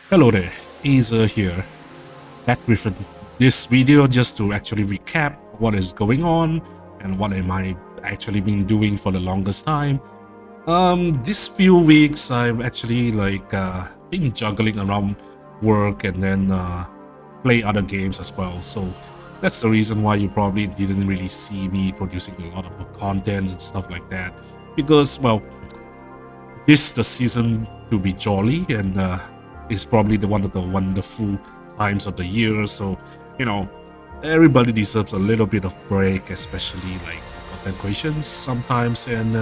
Hello there, Azer here, back with this video just to actually recap what is going on and what am I actually been doing for the longest time. This few weeks I've actually been juggling around work and then play other games as well. So that's the reason why you probably didn't really see me producing a lot of content and stuff like that. Because well, this the season to be jolly and is probably the one of the wonderful times of the year. So you know, everybody deserves a little bit of break, especially like content creations sometimes. And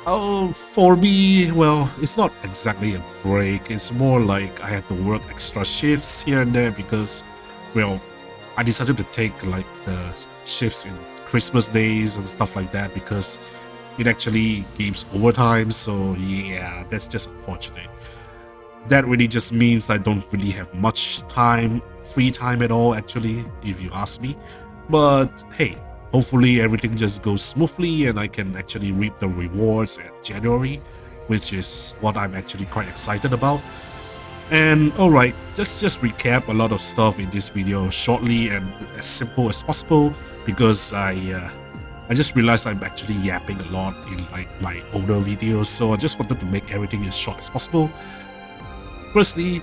oh, for me, well, it's not exactly a break. It's more like I had to work extra shifts here and there because, well, I decided to take like the shifts in Christmas days and stuff like that because it actually gives overtime. So yeah, that's just unfortunate. That really just means I don't really have much time, free time at all, actually, if you ask me. But hey, hopefully everything just goes smoothly and I can actually reap the rewards at January, which is what I'm actually quite excited about. And alright, just recap a lot of stuff in this video shortly and as simple as possible because I just realized I'm actually yapping a lot in like my older videos, so I just wanted to make everything as short as possible. Firstly,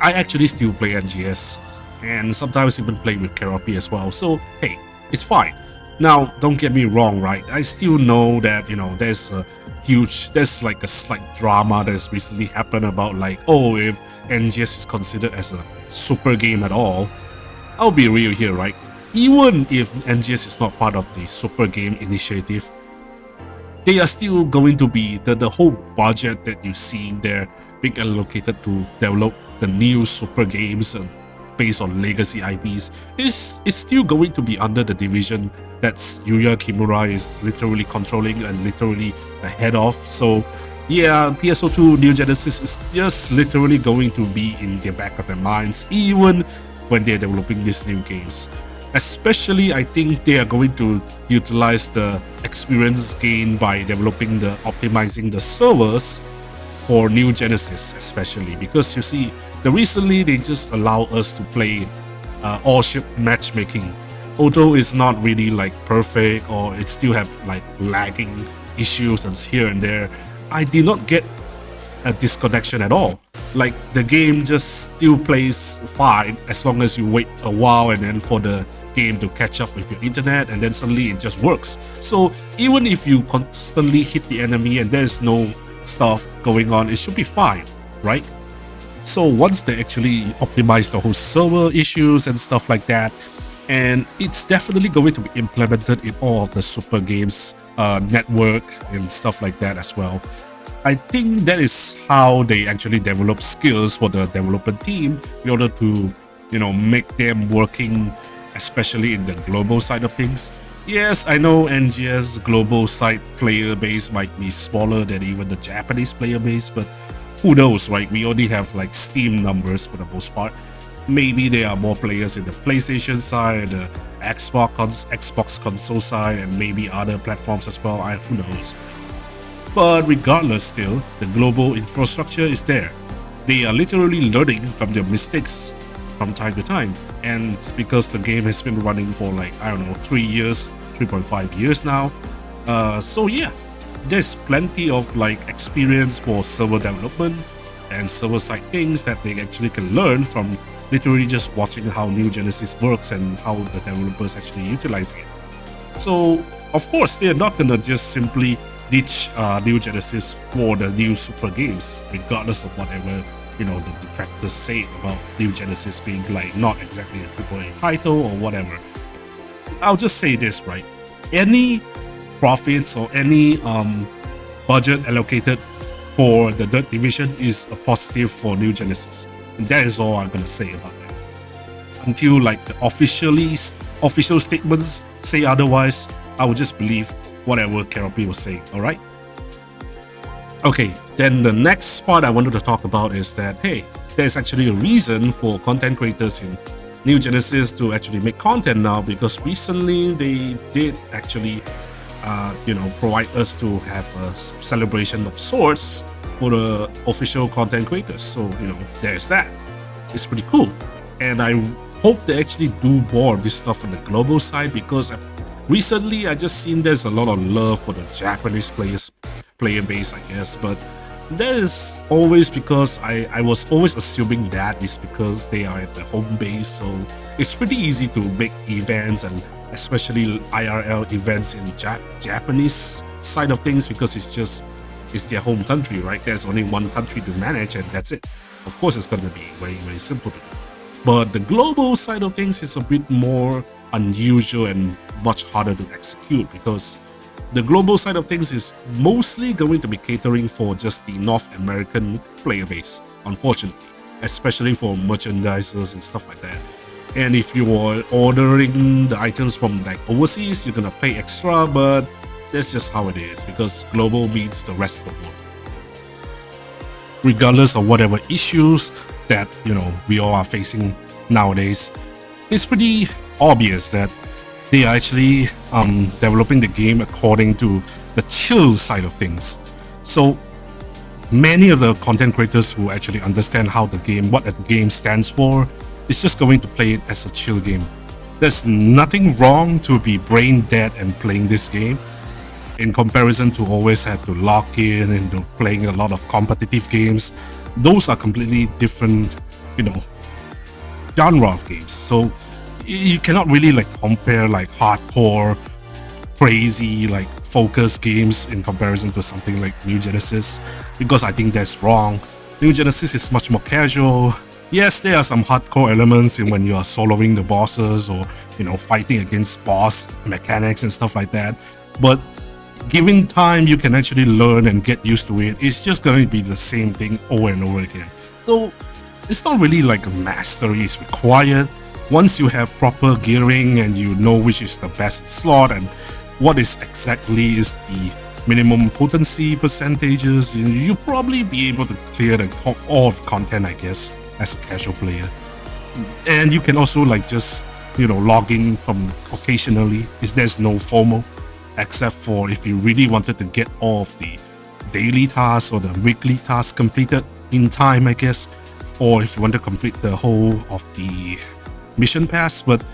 I actually still play NGS and sometimes even play with Karapi as well, so hey, it's fine. Now, don't get me wrong, right? I still know that, you know, there's like a slight drama that's recently happened about like, oh, if NGS is considered as a super game at all. I'll be real here, right? Even if NGS is not part of the super game initiative, they are still going to be the whole budget that you see there being allocated to develop the new super games based on legacy IPs is still going to be under the division that's Yuya Kimura is literally controlling and literally the head of. So yeah, PSO2 New Genesis is just literally going to be in the back of their minds even when they're developing these new games. Especially, I think they are going to utilize the experience gained by developing optimizing the servers for New Genesis, especially because you see, recently they just allow us to play all ship matchmaking. Although it's not really like perfect or it still have like lagging issues and here and there, I did not get a disconnection at all. Like the game just still plays fine as long as you wait a while and then for the game to catch up with your internet and then suddenly it just works. So even if you constantly hit the enemy and there's no stuff going on, it should be fine, right? So once they actually optimize the whole server issues and stuff like that, and it's definitely going to be implemented in all of the super games network and stuff like that as well. I think that is how they actually develop skills for the development team in order to, you know, make them working, especially in the global side of things. Yes, I know NGS global side player base might be smaller than even the Japanese player base, but who knows, right? We only have like Steam numbers for the most part. Maybe there are more players in the PlayStation side, the Xbox console side, and maybe other platforms as well. Who knows? But regardless, still, the global infrastructure is there. They are literally learning from their mistakes from time to time, and it's because the game has been running for like, I don't know, 3 years, 3.5 years now. So yeah, there's plenty of like experience for server development and server side things that they actually can learn from literally just watching how New Genesis works and how the developers actually utilizing it. So of course they're not gonna just simply ditch New Genesis for the new super games, regardless of whatever, you know, the detractors say about New Genesis being like not exactly a AAA title or whatever. I'll just say this, right? Any profits or any budget allocated for the Dirt Division is a positive for New Genesis, and that is all I'm gonna say about that. Until like the official statements say otherwise, I will just believe whatever Karapi was saying. All right. Okay, then the next part I wanted to talk about is that, hey, there's actually a reason for content creators in New Genesis to actually make content now, because recently they did actually provide us to have a celebration of sorts for the official content creators. So, there's that. It's pretty cool. And I hope they actually do more of this stuff on the global side, because recently I just seen there's a lot of love for the Japanese player base, I guess. But that is always because I was always assuming that is because they are at the home base. So it's pretty easy to make events, and especially IRL events in Japanese side of things, because it's their home country, right? There's only one country to manage, and that's it. Of course, it's going to be very, very simple to do. But the global side of things is a bit more unusual and much harder to execute, because the global side of things is mostly going to be catering for just the North American player base, unfortunately, especially for merchandisers and stuff like that. And if you are ordering the items from like overseas, you're gonna pay extra, but that's just how it is, because global means the rest of the world. Regardless of whatever issues that we all are facing nowadays, it's pretty obvious that they are actually developing the game according to the chill side of things. So many of the content creators who actually understand what the game stands for, is just going to play it as a chill game. There's nothing wrong to be brain dead and playing this game, in comparison to always have to log in and playing a lot of competitive games. Those are completely different, genre of games. So you cannot really compare hardcore, crazy, focus games in comparison to something like New Genesis, because I think that's wrong. New Genesis is much more casual. Yes, there are some hardcore elements in when you are soloing the bosses, or fighting against boss mechanics and stuff like that. But given time, you can actually learn and get used to it. It's just going to be the same thing over and over again. So it's not really like a mastery is required. Once you have proper gearing and you know which is the best slot and what is exactly is the minimum potency percentages, you'll probably be able to clear all of content, I guess, as a casual player. And you can also just log in from occasionally. There's no FOMO, except for if you really wanted to get all of the daily tasks or the weekly tasks completed in time, I guess, or if you want to complete the whole of the mission pass. But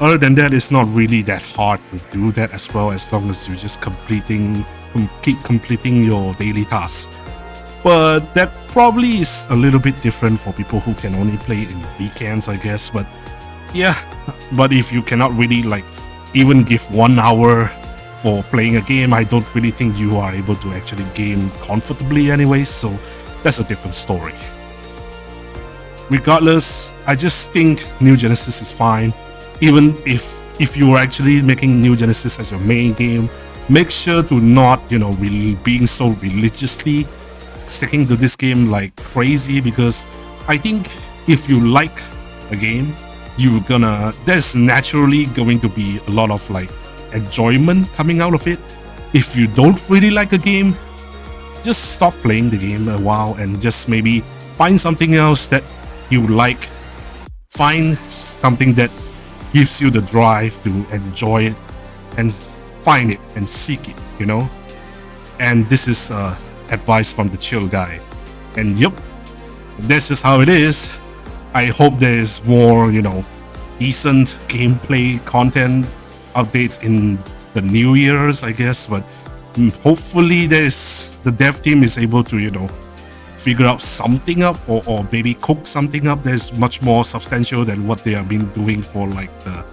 other than that, it's not really that hard to do that as well, as long as you just keep completing your daily tasks. But that probably is a little bit different for people who can only play in weekends, I guess. But yeah, but if you cannot really even give 1 hour for playing a game, I don't really think you are able to actually game comfortably anyway, so that's a different story. Regardless, I just think New Genesis is fine. Even if you are actually making New Genesis as your main game, make sure to not, really being so religiously sticking to this game like crazy, because I think if you like a game, there's naturally going to be a lot of enjoyment coming out of it. If you don't really like a game, just stop playing the game a while and just maybe find something else that you like. Find something that gives you the drive to enjoy it, and find it and seek it, And this is advice from the chill guy. And yep, that's just how it is. I hope there is more, decent gameplay content updates in the New Year's, I guess. But hopefully the dev team is able to, figure out something up, or maybe cook something up that's much more substantial than what they have been doing for the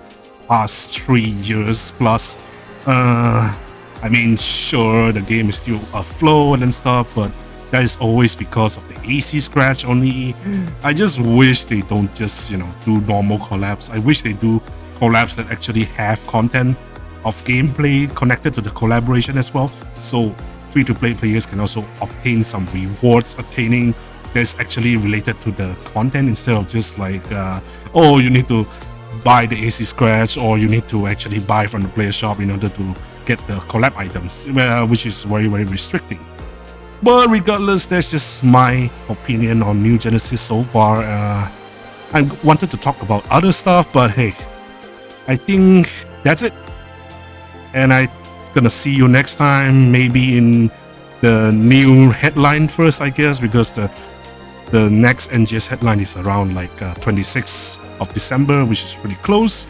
past 3 years plus. I mean, sure, the game is still afloat and stuff, but that is always because of the AC scratch only. I just wish they don't just, do normal collabs. I wish they do collabs that actually have content of gameplay connected to the collaboration as well. So free-to-play players can also obtain some rewards attaining that's actually related to the content, instead of just oh, you need to buy the AC scratch, or you need to actually buy from the player shop in order to get the collab items, which is very, very restricting. But regardless, that's just my opinion on New Genesis so far. I wanted to talk about other stuff, but hey, I think that's it. And I It's gonna see you next time, maybe in the new headline first, I guess, because the next NGS headline is around like 26th of December, which is pretty close.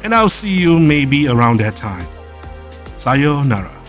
And I'll see you maybe around that time. Sayonara.